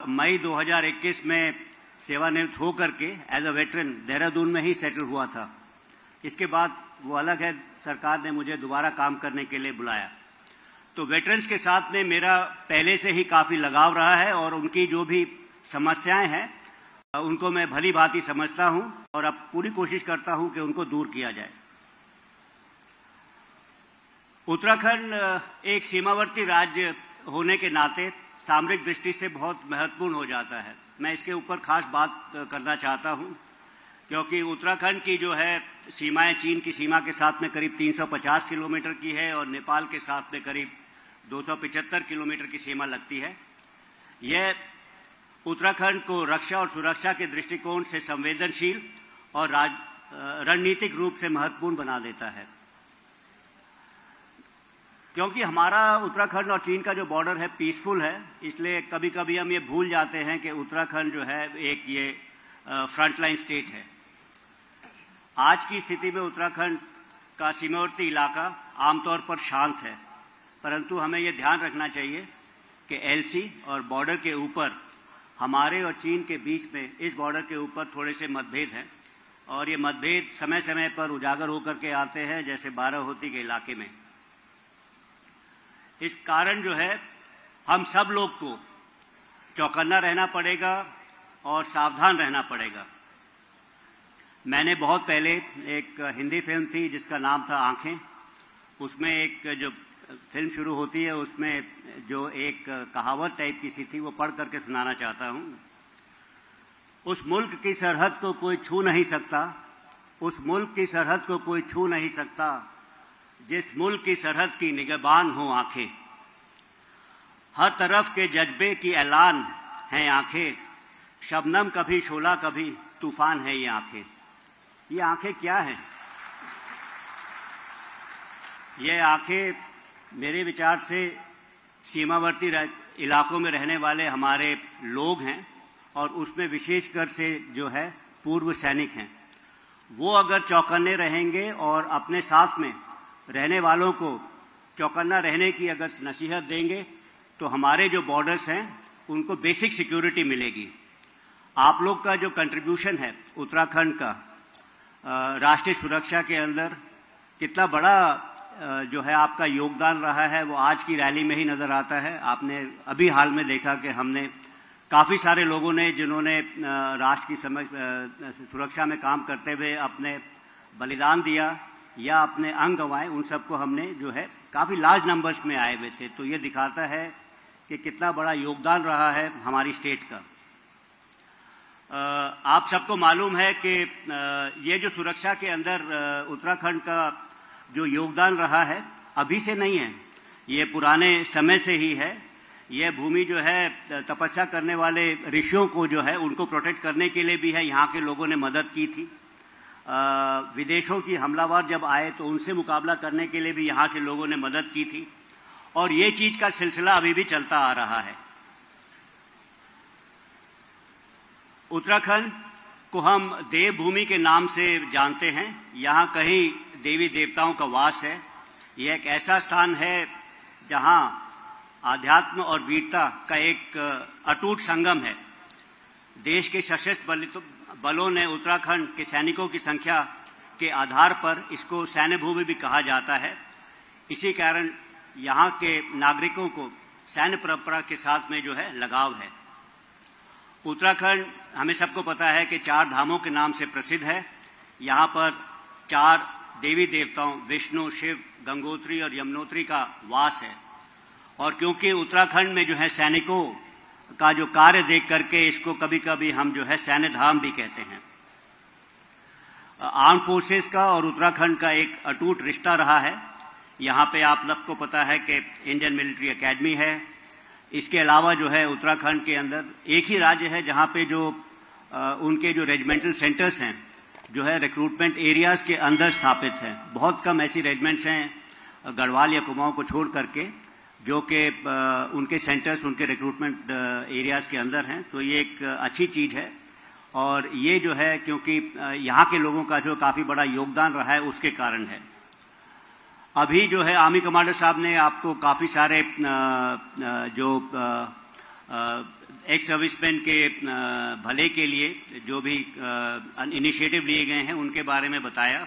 मई 2021 में सेवानिवृत्त होकर के एज अ वेटरन देहरादून में ही सेटल हुआ था। इसके बाद वो अलग है, सरकार ने मुझे दोबारा काम करने के लिए बुलाया। तो वेटरन्स के साथ में मेरा पहले से ही काफी लगाव रहा है और उनकी जो भी समस्याएं हैं उनको मैं भली भांति समझता हूं और अब पूरी कोशिश करता हूं कि उनको दूर किया जाए। उत्तराखंड एक सीमावर्ती राज्य होने के नाते सामरिक दृष्टि से बहुत महत्वपूर्ण हो जाता है। मैं इसके ऊपर खास बात करना चाहता हूं क्योंकि उत्तराखंड की जो है सीमाएं चीन की सीमा के साथ में करीब 350 किलोमीटर की है और नेपाल के साथ में करीब 275 किलोमीटर की सीमा लगती है। यह उत्तराखंड को रक्षा और सुरक्षा के दृष्टिकोण से संवेदनशील और रणनीतिक रूप से महत्वपूर्ण बना देता है क्योंकि हमारा उत्तराखंड और चीन का जो बॉर्डर है पीसफुल है। इसलिए कभी कभी हम ये भूल जाते हैं कि उत्तराखंड जो है एक ये फ्रंटलाइन स्टेट है। आज की स्थिति में उत्तराखंड का सीमावर्ती इलाका आमतौर पर शांत है, परंतु हमें ये ध्यान रखना चाहिए कि एलसी और बॉर्डर के ऊपर हमारे और चीन के बीच में इस बॉर्डर के ऊपर थोड़े से मतभेद हैं और ये मतभेद समय समय पर उजागर होकर के आते हैं, जैसे बाराहोती के इलाके में। इस कारण जो है हम सब लोग को चौकन्ना रहना पड़ेगा और सावधान रहना पड़ेगा। मैंने बहुत पहले एक हिंदी फिल्म थी जिसका नाम था आंखें, उसमें एक जो फिल्म शुरू होती है उसमें जो एक कहावत टाइप की सी थी वो पढ़ करके सुनाना चाहता हूं। उस मुल्क की सरहद को कोई छू नहीं सकता, उस मुल्क की सरहद को कोई छू नहीं सकता, जिस मुल्क की सरहद की निगहबान हो आंखें। हर तरफ के जज्बे की ऐलान हैं आंखें, शबनम कभी शोला कभी तूफान है ये आंखें। ये आंखें क्या हैं? ये आंखें मेरे विचार से सीमावर्ती इलाकों में रहने वाले हमारे लोग हैं और उसमें विशेषकर से जो है पूर्व सैनिक हैं। वो अगर चौकन्ने रहेंगे और अपने साथ में रहने वालों को चौकन्ना रहने की अगर नसीहत देंगे तो हमारे जो बॉर्डर्स हैं उनको बेसिक सिक्योरिटी मिलेगी। आप लोग का जो कंट्रीब्यूशन है उत्तराखंड का राष्ट्रीय सुरक्षा के अंदर कितना बड़ा जो है आपका योगदान रहा है वो आज की रैली में ही नजर आता है। आपने अभी हाल में देखा कि हमने काफी सारे लोगों ने जिन्होंने राष्ट्र की सुरक्षा में काम करते हुए अपने बलिदान दिया या अपने अंग गंवाए, उन सबको हमने जो है काफी लार्ज नंबर्स में आए हुए थे। तो ये दिखाता है कि कितना बड़ा योगदान रहा है हमारी स्टेट का। आप सबको मालूम है कि ये जो सुरक्षा के अंदर उत्तराखंड का जो योगदान रहा है अभी से नहीं है, ये पुराने समय से ही है। यह भूमि जो है तपस्या करने वाले ऋषियों को जो है उनको प्रोटेक्ट करने के लिए भी है। यहाँ के लोगों ने मदद की थी। विदेशों की हमलावर जब आए तो उनसे मुकाबला करने के लिए भी यहाँ से लोगों ने मदद की थी और ये चीज का सिलसिला अभी भी चलता आ रहा है। उत्तराखंड को हम देवभूमि के नाम से जानते हैं। यहाँ कहीं देवी देवताओं का वास है। यह एक ऐसा स्थान है जहाँ आध्यात्म और वीरता का एक अटूट संगम है। देश के सशस्त्र बलों ने उत्तराखंड के सैनिकों की संख्या के आधार पर इसको सैन्य भूमि भी कहा जाता है। इसी कारण यहाँ के नागरिकों को सैन्य परंपरा के साथ में जो है लगाव है। उत्तराखंड हमें सबको पता है कि 4 धामों के नाम से प्रसिद्ध है। यहाँ पर 4 देवी देवताओं विष्णु, शिव, गंगोत्री और यमुनोत्री का वास है और क्योंकि उत्तराखंड में जो है सैनिकों का जो कार्य देख करके इसको कभी कभी हम जो है सैन्य धाम भी कहते हैं। आर्म फोर्सेस का और उत्तराखंड का एक अटूट रिश्ता रहा है। यहाँ पे आप सबको पता है कि इंडियन मिलिट्री एकेडमी है। इसके अलावा जो है उत्तराखंड के अंदर एक ही राज्य है जहाँ पे जो उनके जो रेजिमेंटल सेंटर्स हैं जो है रिक्रूटमेंट एरियाज के अंदर स्थापित हैं। बहुत कम ऐसी रेजिमेंट्स हैं गढ़वाल या कुमाऊं को छोड़ करके जो कि उनके सेंटर्स उनके रिक्रूटमेंट एरियाज के अंदर हैं। तो ये एक अच्छी चीज है और ये जो है क्योंकि यहाँ के लोगों का जो काफी बड़ा योगदान रहा है उसके कारण है। अभी जो है आर्मी कमांडर साहब ने आपको काफी सारे जो एक्स सर्विसमैन के भले के लिए जो भी इनिशिएटिव लिए गए हैं उनके बारे में बताया।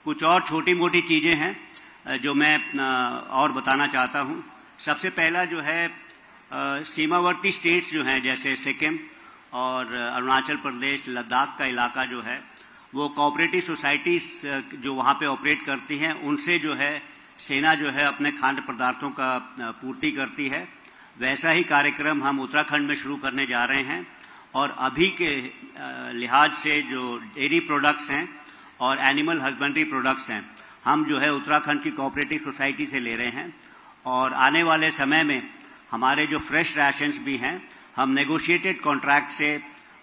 कुछ और छोटी मोटी चीजें हैं जो मैं और बताना चाहता हूं। सबसे पहला जो है सीमावर्ती स्टेट्स जो हैं जैसे सिक्किम और अरुणाचल प्रदेश, लद्दाख का इलाका जो है वो कोऑपरेटिव सोसाइटीज जो वहां पे ऑपरेट करती हैं उनसे जो है सेना जो है अपने खाद्य पदार्थों का पूर्ति करती है। वैसा ही कार्यक्रम हम उत्तराखंड में शुरू करने जा रहे हैं और अभी के लिहाज से जो डेयरी प्रोडक्ट्स हैं और एनिमल हस्बेंड्री प्रोडक्ट्स हैं हम जो है उत्तराखंड की कोऑपरेटिव सोसाइटी से ले रहे हैं और आने वाले समय में हमारे जो फ्रेश राशंस भी हैं हम नेगोशिएटेड कॉन्ट्रैक्ट से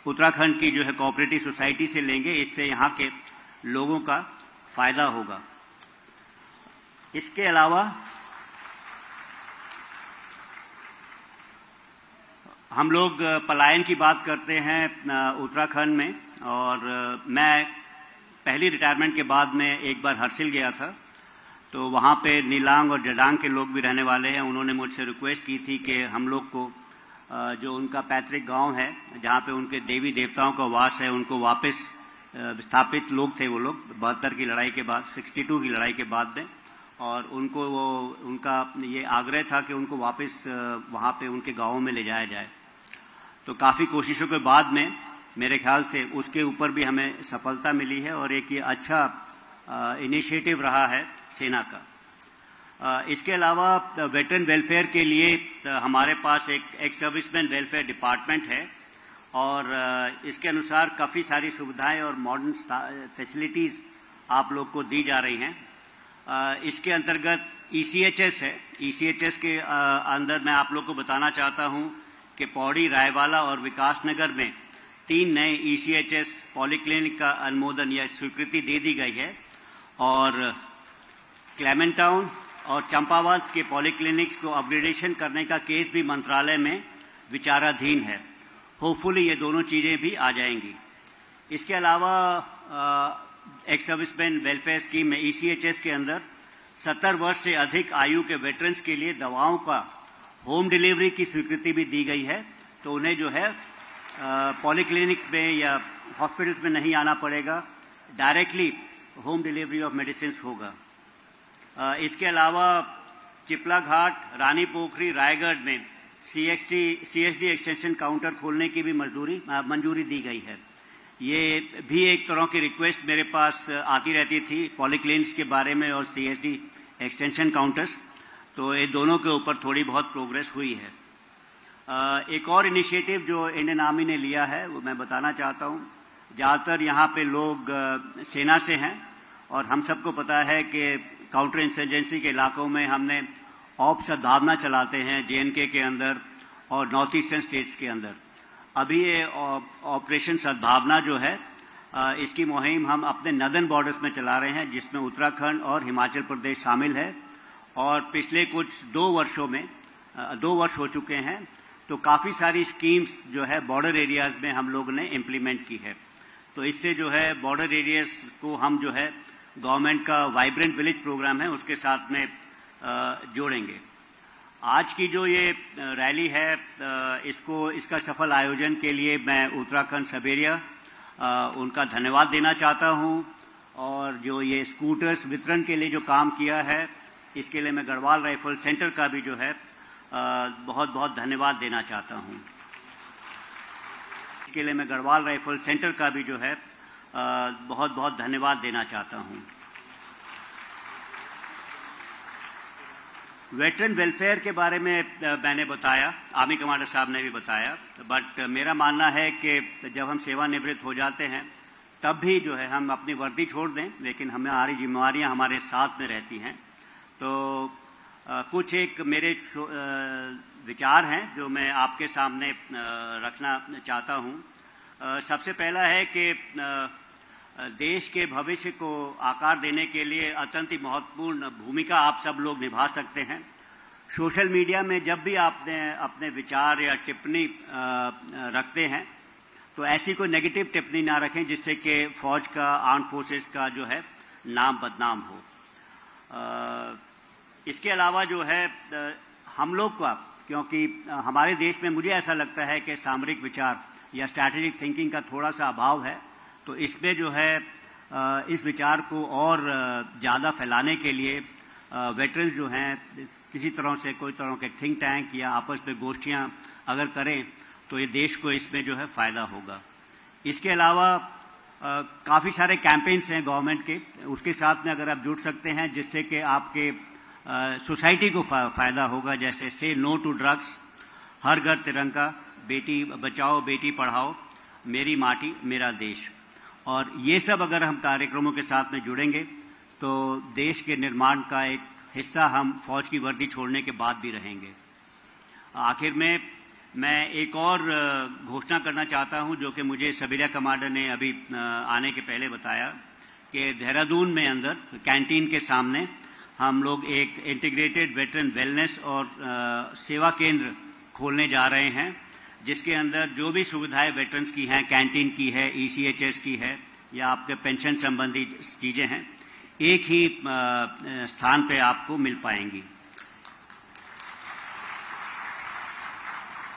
उत्तराखंड की जो है कोऑपरेटिव सोसाइटी से लेंगे। इससे यहाँ के लोगों का फायदा होगा। इसके अलावा हम लोग पलायन की बात करते हैं उत्तराखंड में और मैं पहली रिटायरमेंट के बाद में एक बार हर्सिल गया था तो वहाँ पे नीलांग और जडांग के लोग भी रहने वाले हैं। उन्होंने मुझसे रिक्वेस्ट की थी कि हम लोग को जो उनका पैतृक गांव है जहाँ पे उनके देवी देवताओं का वास है उनको वापस विस्थापित लोग थे वो लोग 72 की लड़ाई के बाद 62 की लड़ाई के बाद में और उनको वो उनका ये आग्रह था कि उनको वापस वहाँ पे उनके गाँवों में ले जाया जाए। तो काफ़ी कोशिशों के बाद में मेरे ख्याल से उसके ऊपर भी हमें सफलता मिली है और एक ये अच्छा इनिशिएटिव रहा है सेना का। इसके अलावा वेटरन वेलफेयर के लिए हमारे पास एक एक्स सर्विसमैन वेलफेयर डिपार्टमेंट है और इसके अनुसार काफ़ी सारी सुविधाएं और मॉडर्न फैसिलिटीज़ आप लोग को दी जा रही हैं। इसके अंतर्गत ECHS है। ECHS के अंदर मैं आप लोग को बताना चाहता हूं कि पौड़ी, रायवाला और विकासनगर में 3 नए ECHS पॉलीक्लिनिक का अनुमोदन या स्वीकृति दे दी गई है और क्लेमेंट टाउन और चंपावत के पॉलीक्लिनिक्स को अपग्रेडेशन करने का केस भी मंत्रालय में विचाराधीन है। होपफुली ये दोनों चीजें भी आ जाएंगी। इसके अलावा एक्स सर्विसमैन वेलफेयर स्कीम में ECHS के अंदर 70 वर्ष से अधिक आयु के वेटरन्स के लिए दवाओं का होम डिलीवरी की स्वीकृति भी दी गई है। तो उन्हें जो है पॉलीक्लिनिक्स में या हॉस्पिटल्स में नहीं आना पड़ेगा, directly home delivery of medicine होगा। इसके अलावा चिपला घाट, रानी पोखरी, रायगढ़ में CSD एक्सटेंशन काउंटर खोलने की भी मंजूरी दी गई है। ये भी एक तरह की रिक्वेस्ट मेरे पास आती रहती थी पॉलीक्लिनिक्स के बारे में और CSD एक्सटेंशन काउंटर्स, तो ये दोनों के ऊपर थोड़ी बहुत प्रोग्रेस हुई है। एक और इनिशिएटिव जो इंडियन आर्मी ने लिया है वो मैं बताना चाहता हूँ। ज़्यादातर यहाँ पे लोग सेना से हैं और हम सबको पता है कि काउंटर इंसर्जेंसी के इलाकों में हमने सद्भावना चलाते हैं JNK के अंदर और नॉर्थ ईस्टर्न स्टेट्स के अंदर। अभी ये ऑपरेशन सद्भावना जो है इसकी मुहिम हम अपने नदर्न बॉर्डर्स में चला रहे हैं जिसमें उत्तराखंड और हिमाचल प्रदेश शामिल है और पिछले कुछ 2 वर्ष हो चुके हैं। तो काफ़ी सारी स्कीम्स जो है बॉर्डर एरियाज में हम लोग ने इम्प्लीमेंट की है। तो इससे जो है बॉर्डर एरियाज को हम जो है गवर्नमेंट का वाइब्रेंट विलेज प्रोग्राम है उसके साथ में जोड़ेंगे। आज की जो ये रैली है इसका सफल आयोजन के लिए मैं उत्तराखंड सबेरिया उनका धन्यवाद देना चाहता हूं और जो ये स्कूटर्स वितरण के लिए जो काम किया है इसके लिए मैं गढ़वाल राइफल सेंटर का भी जो है बहुत बहुत धन्यवाद देना चाहता हूं। इसके लिए मैं गढ़वाल राइफल सेंटर का भी जो है बहुत बहुत धन्यवाद देना चाहता हूं। वेटरन वेलफेयर के बारे में मैंने बताया, आर्मी कमांडर साहब ने भी बताया, बट मेरा मानना है कि जब हम सेवानिवृत्त हो जाते हैं तब भी जो है हम अपनी वर्दी छोड़ दें लेकिन हमारी जिम्मेवारियां हमारे साथ में रहती हैं। तो कुछ एक मेरे विचार हैं जो मैं आपके सामने रखना चाहता हूं। सबसे पहला है कि देश के भविष्य को आकार देने के लिए अत्यंत ही महत्वपूर्ण भूमिका आप सब लोग निभा सकते हैं। सोशल मीडिया में जब भी आपने अपने विचार या टिप्पणी रखते हैं तो ऐसी कोई नेगेटिव टिप्पणी ना रखें जिससे कि फौज का, आर्म फोर्सेस का जो है नाम बदनाम हो। इसके अलावा जो है हम लोग का क्योंकि हमारे देश में मुझे ऐसा लगता है कि सामरिक विचार या स्ट्रैटेजिक थिंकिंग का थोड़ा सा अभाव है। तो इसमें जो है इस विचार को और ज़्यादा फैलाने के लिए वेटरन्स जो हैं किसी तरह से कोई तरह के थिंक टैंक या आपस में गोष्ठियाँ अगर करें तो ये देश को इसमें जो है फ़ायदा होगा। इसके अलावा काफ़ी सारे कैंपेन्स हैं गवर्नमेंट के, उसके साथ में अगर आप जुड़ सकते हैं जिससे कि आपके सोसाइटी को फ़ायदा होगा, जैसे से नो टू ड्रग्स, हर घर तिरंगा, बेटी बचाओ बेटी पढ़ाओ, मेरी माटी मेरा देश। और ये सब अगर हम कार्यक्रमों के साथ में जुड़ेंगे तो देश के निर्माण का एक हिस्सा हम फौज की वर्दी छोड़ने के बाद भी रहेंगे। आखिर में मैं एक और घोषणा करना चाहता हूं जो कि मुझे सबीरा कमांडर ने अभी आने के पहले बताया कि देहरादून में अंदर कैंटीन के सामने हम लोग एक इंटीग्रेटेड वेटरन वेलनेस और सेवा केंद्र खोलने जा रहे हैं, जिसके अंदर जो भी सुविधाएं वेटरन्स की हैं, कैंटीन की है, ECHS की है या आपके पेंशन संबंधी चीजें हैं, एक ही स्थान पे आपको मिल पाएंगी।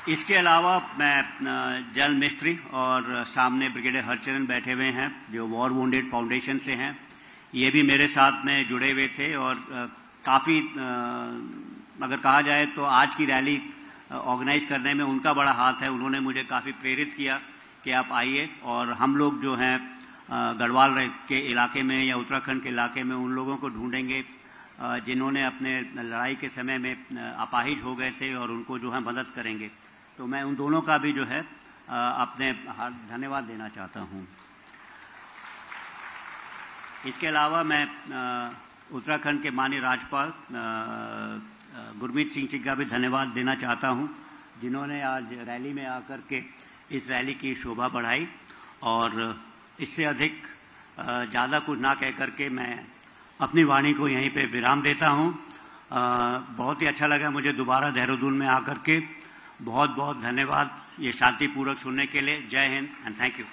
इसके अलावा मैं जल मिस्त्री और सामने ब्रिगेडियर हरचरण बैठे हुए हैं जो वॉर वुंडेड फाउंडेशन से हैं, ये भी मेरे साथ में जुड़े हुए थे और काफ़ी अगर कहा जाए तो आज की रैली ऑर्गेनाइज करने में उनका बड़ा हाथ है। उन्होंने मुझे काफ़ी प्रेरित किया कि आप आइए और हम लोग जो हैं गढ़वाल के इलाके में या उत्तराखंड के इलाके में उन लोगों को ढूंढेंगे जिन्होंने अपने लड़ाई के समय में अपाहिज हो गए थे और उनको जो है मदद करेंगे। तो मैं उन दोनों का भी जो है अपने धन्यवाद देना चाहता हूँ। इसके अलावा मैं उत्तराखंड के माननीय राज्यपाल गुरमीत सिंह जी का भी धन्यवाद देना चाहता हूं, जिन्होंने आज रैली में आकर के इस रैली की शोभा बढ़ाई। और इससे अधिक ज़्यादा कुछ ना कह करके मैं अपनी वाणी को यहीं पे विराम देता हूं। बहुत ही अच्छा लगा मुझे दोबारा देहरादून में आकर के। बहुत बहुत धन्यवाद ये शांतिपूर्वक सुनने के लिए। जय हिंद एंड थैंक यू।